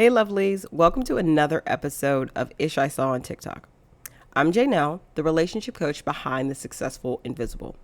Hey lovelies, welcome to another episode of Ish I Saw on TikTok. I'm Janelle, the relationship coach behind the Successful Invisible.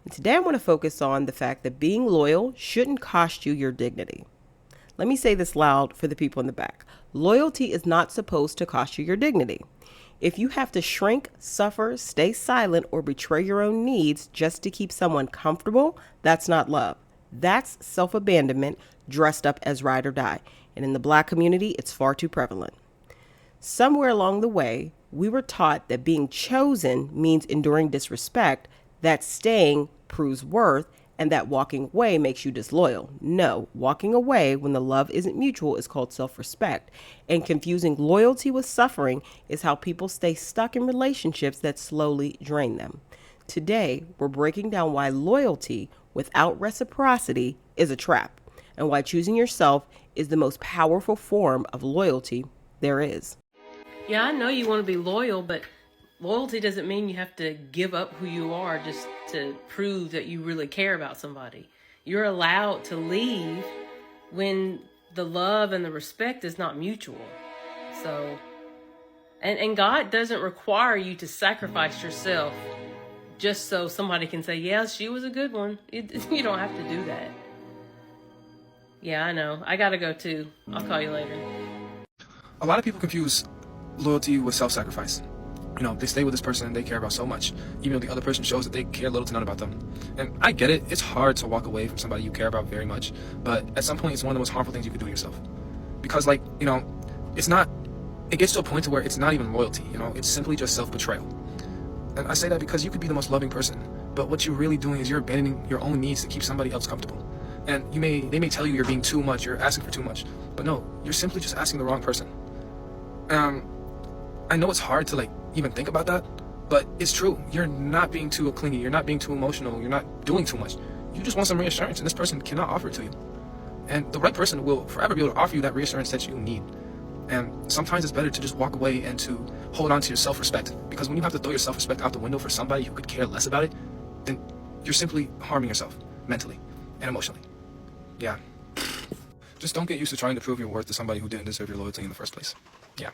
And today I want to focus on the fact that being loyal shouldn't cost you your dignity. Let me say this loud for the people in the back. Loyalty is not supposed to cost you your dignity. If you have to shrink, suffer, stay silent, or betray your own needs just to keep someone comfortable, that's not love. That's self-abandonment dressed up as ride or die. And in the Black community, it's far too prevalent. Somewhere along the way, we were taught that being chosen means enduring disrespect, that staying proves worth, and that walking away makes you disloyal. No, walking away when the love isn't mutual is called self-respect. And confusing loyalty with suffering is how people stay stuck in relationships that slowly drain them. Today, we're breaking down why loyalty without reciprocity is a trap, and why choosing yourself is the most powerful form of loyalty there is. Yeah, I know you want to be loyal, but loyalty doesn't mean you have to give up who you are just to prove that you really care about somebody. You're allowed to leave when the love and the respect is not mutual. So, and God doesn't require you to sacrifice yourself just so somebody can say, yeah, she was a good one. You don't have to do that. Yeah, I know. I gotta go too. I'll call you later. A lot of people confuse loyalty with self-sacrifice. You know, they stay with this person they care about so much, even though the other person shows that they care little to none about them. And I get it. It's hard to walk away from somebody you care about very much, but at some point, it's one of the most harmful things you could do to yourself. Because, it gets to a point to where it's not even loyalty, it's simply just self-betrayal. And I say that because you could be the most loving person, but what you're really doing is you're abandoning your own needs to keep somebody else comfortable. And they may tell you you're being too much, you're asking for too much, but no, you're simply just asking the wrong person. I know it's hard to even think about that, but it's true. You're not being too clingy, you're not being too emotional, you're not doing too much. You just want some reassurance, and this person cannot offer it to you. And the right person will forever be able to offer you that reassurance that you need. And sometimes it's better to just walk away and to hold on to your self-respect, because when you have to throw your self-respect out the window for somebody who could care less about it, then you're simply harming yourself mentally and emotionally. Yeah. Just don't get used to trying to prove your worth to somebody who didn't deserve your loyalty in the first place. Yeah.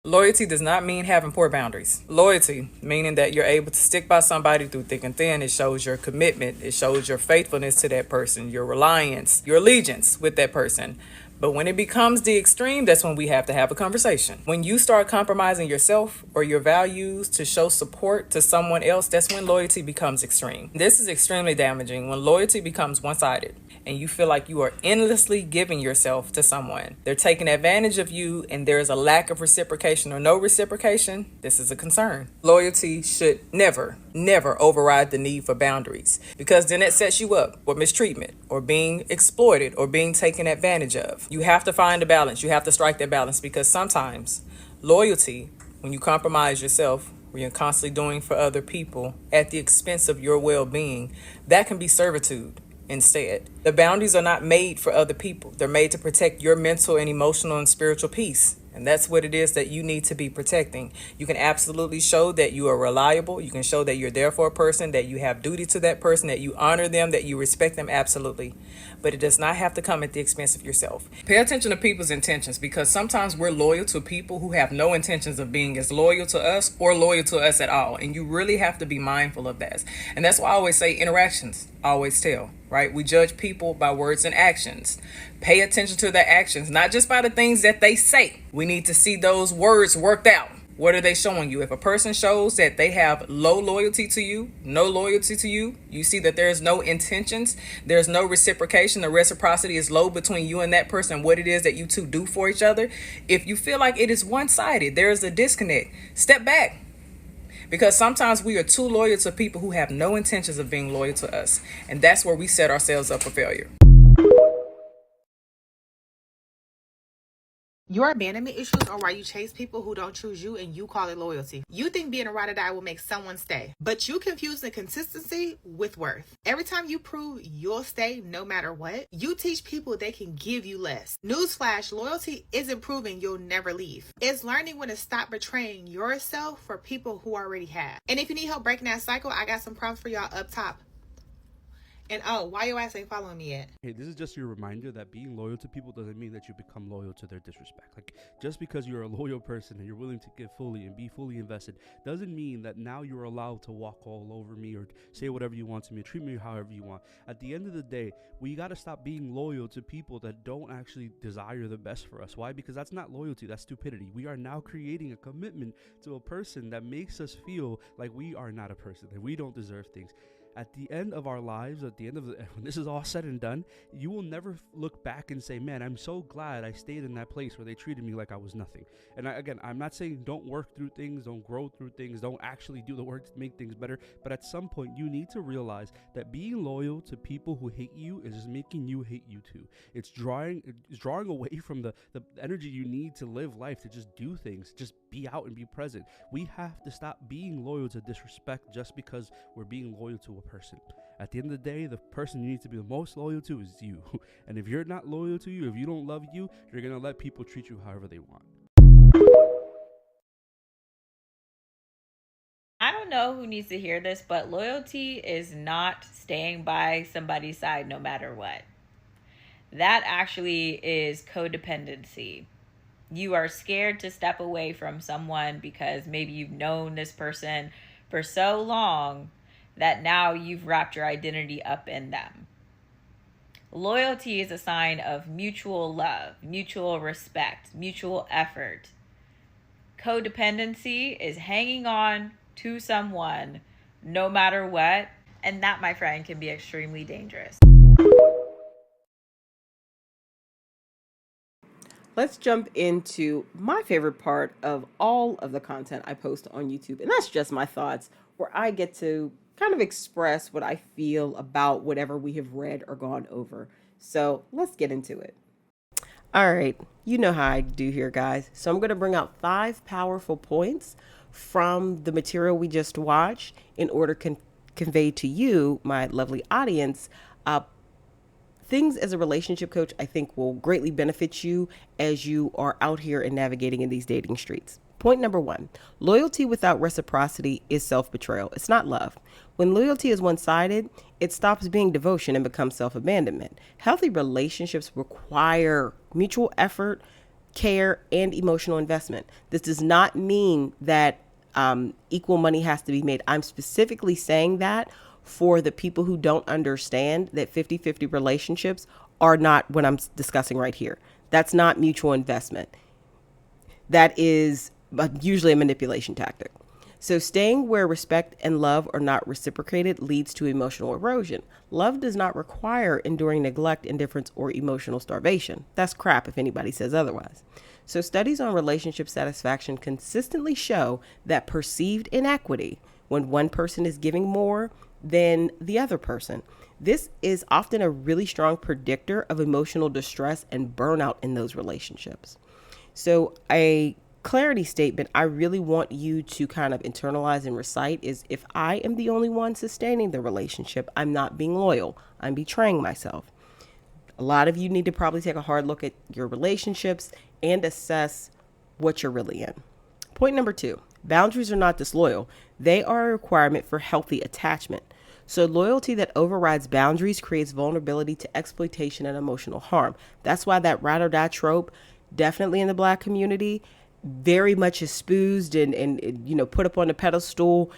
Loyalty does not mean having poor boundaries. Loyalty, meaning that you're able to stick by somebody through thick and thin. It shows your commitment. It shows your faithfulness to that person, your reliance, your allegiance with that person. But when it becomes the extreme, that's when we have to have a conversation. When you start compromising yourself or your values to show support to someone else, that's when loyalty becomes extreme. This is extremely damaging when loyalty becomes one-sided and you feel like you are endlessly giving yourself to someone. They're taking advantage of you and there is a lack of reciprocation or no reciprocation. This is a concern. Loyalty should never override the need for boundaries, because then it sets you up for mistreatment or being exploited or being taken advantage of. You have to find a balance. You have to strike that balance, because sometimes loyalty, when you compromise yourself, when you're constantly doing for other people at the expense of your well-being, that can be servitude. Instead, the boundaries are not made for other people. They're made to protect your mental and emotional and spiritual peace. And that's what it is that you need to be protecting. You can absolutely show that you are reliable. You can show that you're there for a person, that you have duty to that person, that you honor them, that you respect them, absolutely. But it does not have to come at the expense of yourself. Pay attention to people's intentions, because sometimes we're loyal to people who have no intentions of being as loyal to us or loyal to us at all. And you really have to be mindful of that. And that's why I always say interactions always tell, right? We judge people by words and actions. Pay attention to their actions, not just by the things that they say. We need to see those words worked out. What are they showing you? If a person shows that they have low loyalty to you, no loyalty to you, you see that there's no intentions, there's no reciprocation, the reciprocity is low between you and that person, what it is that you two do for each other. If you feel like it is one-sided, there is a disconnect, step back. Because sometimes we are too loyal to people who have no intentions of being loyal to us. And that's where we set ourselves up for failure. Your abandonment issues are why you chase people who don't choose you and you call it loyalty. You think being a ride or die will make someone stay, but you confuse the consistency with worth. Every time you prove you'll stay no matter what, you teach people they can give you less. Newsflash, loyalty isn't proving you'll never leave. It's learning when to stop betraying yourself for people who already have. And if you need help breaking that cycle, I got some prompts for y'all up top. And oh, why your ass ain't following me yet? Hey, this is just your reminder that being loyal to people doesn't mean that you become loyal to their disrespect. Like, just because you're a loyal person and you're willing to give fully and be fully invested doesn't mean that now you're allowed to walk all over me or say whatever you want to me, treat me however you want. At the end of the day, we got to stop being loyal to people that don't actually desire the best for us. Why? Because that's not loyalty, that's stupidity. We are now creating a commitment to a person that makes us feel like we are not a person, that we don't deserve things. At the end of our lives, when this is all said and done, you will never look back and say, man, I'm so glad I stayed in that place where they treated me like I was nothing. And I'm not saying don't work through things, don't grow through things, don't actually do the work to make things better. But at some point, you need to realize that being loyal to people who hate you is just making you hate you too. It's drawing away from the energy you need to live life, to just do things, just be out and be present. We have to stop being loyal to disrespect just because we're being loyal to a person. At the end of the day, the person you need to be the most loyal to is you. And if you're not loyal to you, if you don't love you, you're going to let people treat you however they want. I don't know who needs to hear this, but loyalty is not staying by somebody's side no matter what. That actually is codependency. You are scared to step away from someone because maybe you've known this person for so long that now you've wrapped your identity up in them. Loyalty is a sign of mutual love, mutual respect, mutual effort. Codependency is hanging on to someone no matter what, and that, my friend, can be extremely dangerous. Let's jump into my favorite part of all of the content I post on YouTube, and that's just my thoughts, where I get to kind of express what I feel about whatever we have read or gone over. So let's get into it. All right, you know how I do here, guys. So I'm going to bring out 5 powerful points from the material we just watched in order to convey to you, my lovely audience, things as a relationship coach I think will greatly benefit you as you are out here and navigating in these dating streets. Point number 1, loyalty without reciprocity is self-betrayal. It's not love. When loyalty is one-sided, it stops being devotion and becomes self-abandonment. Healthy relationships require mutual effort, care, and emotional investment. This does not mean that equal money has to be made. I'm specifically saying that for the people who don't understand that 50-50 relationships are not what I'm discussing right here. That's not mutual investment. That is usually a manipulation tactic. So staying where respect and love are not reciprocated leads to emotional erosion. Love does not require enduring neglect, indifference, or emotional starvation. That's crap if anybody says otherwise. So studies on relationship satisfaction consistently show that perceived inequity, when one person is giving more than the other person, this is often a really strong predictor of emotional distress and burnout in those relationships. So a clarity statement I really want you to kind of internalize and recite is, if I am the only one sustaining the relationship, I'm not being loyal. I'm betraying myself. A lot of you need to probably take a hard look at your relationships and assess what you're really in. Point number 2, boundaries are not disloyal. They are a requirement for healthy attachment. So loyalty that overrides boundaries creates vulnerability to exploitation and emotional harm. That's why that ride or die trope, definitely in the Black community, very much is spoozed and put up on the pedestal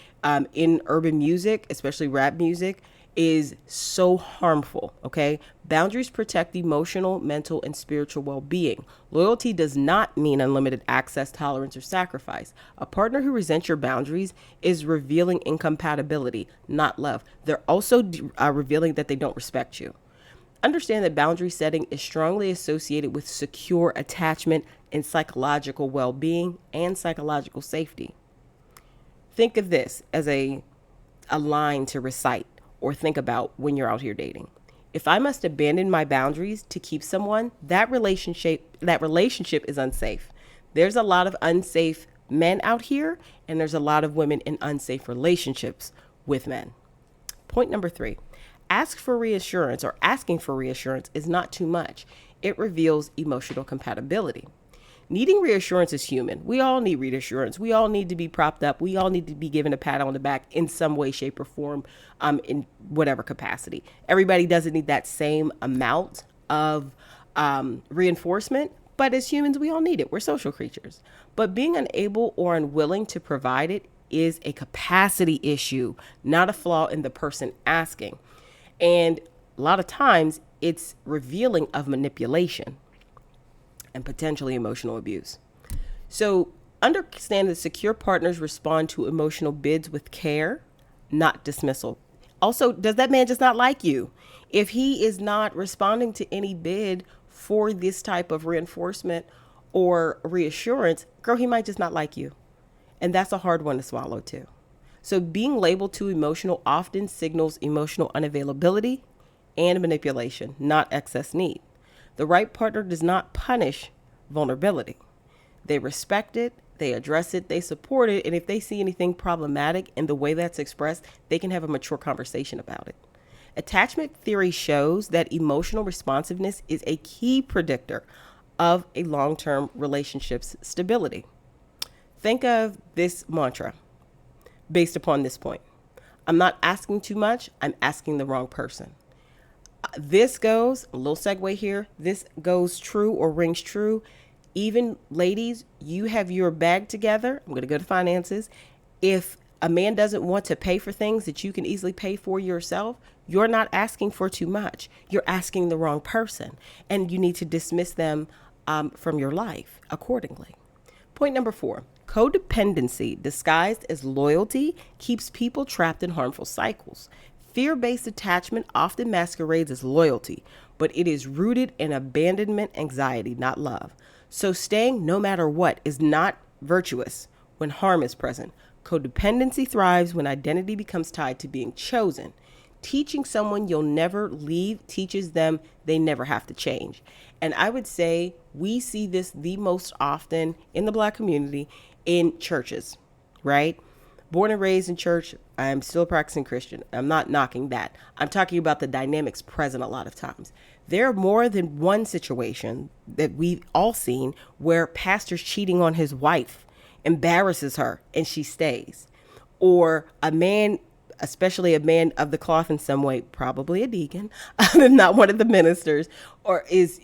in urban music, especially rap music, is so harmful. Okay, boundaries protect emotional, mental, and spiritual well-being. Loyalty does not mean unlimited access, tolerance, or sacrifice. A partner who resents your boundaries is revealing incompatibility, not love. They're also revealing that they don't respect you. Understand that boundary setting is strongly associated with secure attachment and psychological well-being and psychological safety. Think of this as a line to recite or think about when you're out here dating. If I must abandon my boundaries to keep someone, that relationship is unsafe. There's a lot of unsafe men out here, and there's a lot of women in unsafe relationships with men. Point number 3, asking for reassurance is not too much. It reveals emotional compatibility. Needing reassurance is human. We all need reassurance. We all need to be propped up. We all need to be given a pat on the back in some way, shape, or form, in whatever capacity. Everybody doesn't need that same amount of reinforcement, but as humans, we all need it. We're social creatures. But being unable or unwilling to provide it is a capacity issue, not a flaw in the person asking. And a lot of times it's revealing of manipulation and potentially emotional abuse. So understand that secure partners respond to emotional bids with care, not dismissal. Also, does that man just not like you? If he is not responding to any bid for this type of reinforcement or reassurance, girl, he might just not like you. And that's a hard one to swallow too. So being labeled too emotional often signals emotional unavailability and manipulation, not excess need. The right partner does not punish vulnerability. They respect it, they address it, they support it, and if they see anything problematic in the way that's expressed, they can have a mature conversation about it. Attachment theory shows that emotional responsiveness is a key predictor of a long-term relationship's stability. Think of this mantra based upon this point. I'm not asking too much, I'm asking the wrong person. This goes, a little segue here, this goes true or rings true. Even ladies, you have your bag together. I'm going to go to finances. If a man doesn't want to pay for things that you can easily pay for yourself, you're not asking for too much. You're asking the wrong person, and you need to dismiss them from your life accordingly. Point number 4, codependency disguised as loyalty keeps people trapped in harmful cycles. Fear-based attachment often masquerades as loyalty, but it is rooted in abandonment anxiety, not love. So staying no matter what is not virtuous when harm is present. Codependency thrives when identity becomes tied to being chosen. Teaching someone you'll never leave teaches them they never have to change. And I would say we see this the most often in the Black community in churches, right? Born and raised in church, I'm still a practicing Christian. I'm not knocking that. I'm talking about the dynamics present a lot of times. There are more than one situation that we've all seen where pastor's cheating on his wife, embarrasses her, and she stays. Or a man, especially a man of the cloth in some way, probably a deacon, not one of the ministers, or is,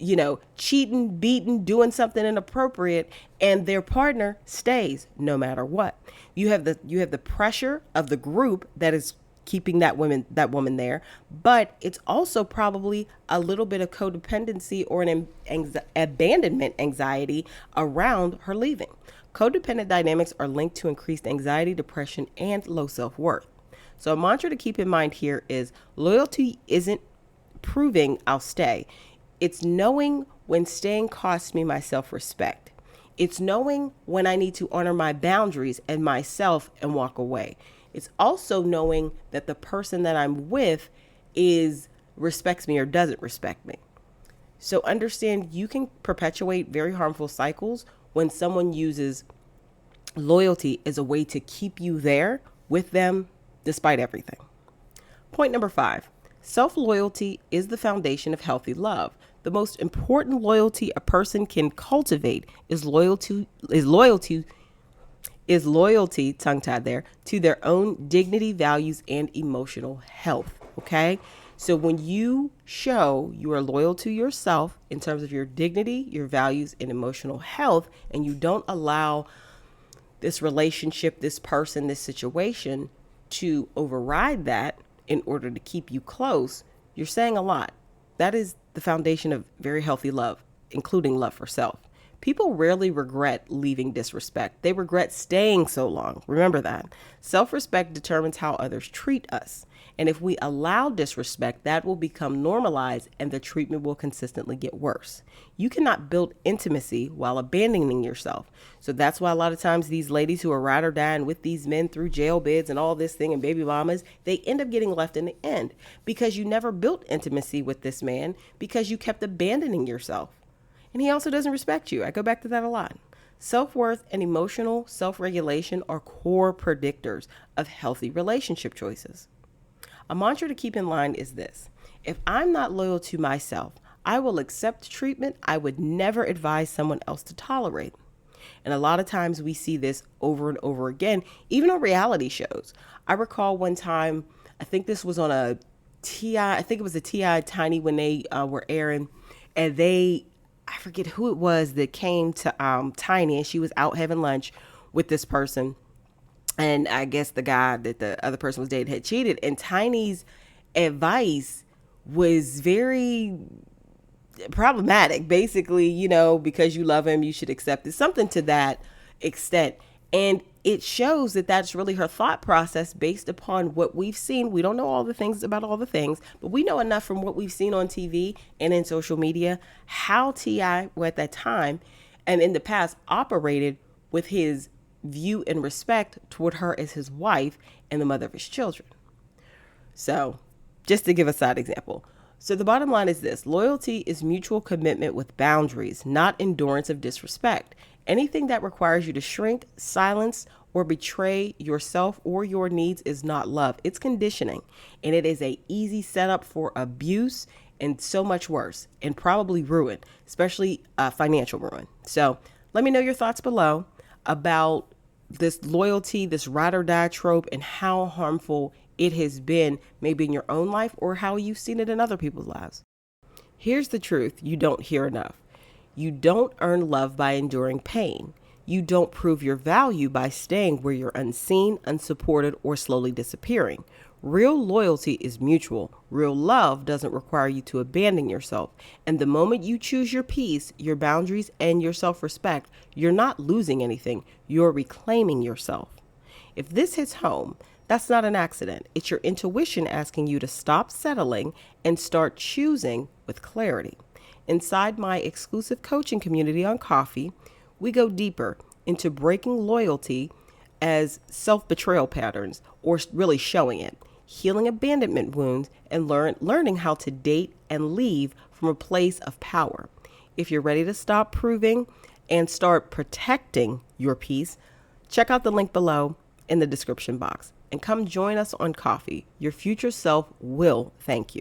cheating, beating, doing something inappropriate, and their partner stays no matter what. You have the pressure of the group that is keeping that woman there, but it's also probably a little bit of codependency or an abandonment anxiety around her leaving. Codependent dynamics are linked to increased anxiety, depression, and low self-worth. So a mantra to keep in mind here is loyalty isn't proving I'll stay. It's knowing when staying costs me my self-respect. It's knowing when I need to honor my boundaries and myself and walk away. It's also knowing that the person that I'm with respects me or doesn't respect me. So understand you can perpetuate very harmful cycles when someone uses loyalty as a way to keep you there with them despite everything. Point number 5, self-loyalty is the foundation of healthy love. The most important loyalty a person can cultivate is loyalty, tongue-tied there, to their own dignity, values, and emotional health. Okay? So when you show you are loyal to yourself in terms of your dignity, your values, and emotional health, and you don't allow this relationship, this person, this situation to override that in order to keep you close, you're saying a lot. That is the foundation of very healthy love, including love for self. People rarely regret leaving disrespect. They regret staying so long. Remember that. Self-respect determines how others treat us. And if we allow disrespect, that will become normalized and the treatment will consistently get worse. You cannot build intimacy while abandoning yourself. So that's why a lot of times these ladies who are ride or dying with these men through jail bids and all this thing and baby mamas, they end up getting left in the end because you never built intimacy with this man because you kept abandoning yourself. And he also doesn't respect you. I go back to that a lot. Self-worth and emotional self-regulation are core predictors of healthy relationship choices. A mantra to keep in mind is this: if I'm not loyal to myself, I will accept treatment I would never advise someone else to tolerate. And a lot of times we see this over and over again, even on reality shows. I recall one time, I think this was on a T.I., I think it was a T.I. Tiny when they were airing, and I forget who it was that came to Tiny, and she was out having lunch with this person. And I guess the guy that the other person was dating had cheated. And Tiny's advice was very problematic. Basically, because you love him, you should accept it. Something to that extent. And it shows that that's really her thought process based upon what we've seen. We don't know all the things about all the things, but we know enough from what we've seen on TV and in social media, how T.I. at that time and in the past operated with his view and respect toward her as his wife and the mother of his children. So just to give a side example. So the bottom line is this: loyalty is mutual commitment with boundaries, not endurance of disrespect. Anything that requires you to shrink, silence, or betray yourself or your needs is not love. It's conditioning, and it is an easy setup for abuse and so much worse, and probably ruin, especially financial ruin. So let me know your thoughts below about this loyalty, this ride or die trope, and how harmful it has been maybe in your own life or how you've seen it in other people's lives. Here's the truth you don't hear enough. You don't earn love by enduring pain. You don't prove your value by staying where you're unseen, unsupported, or slowly disappearing. Real loyalty is mutual. Real love doesn't require you to abandon yourself. And the moment you choose your peace, your boundaries, and your self-respect, you're not losing anything. You're reclaiming yourself. If this hits home, that's not an accident. It's your intuition asking you to stop settling and start choosing with clarity. Inside my exclusive coaching community on Coffee, we go deeper into breaking loyalty as self-betrayal patterns, or really showing it, healing abandonment wounds, and learning how to date and leave from a place of power. If you're ready to stop proving and start protecting your peace, check out the link below in the description box and come join us on Coffee. Your future self will thank you.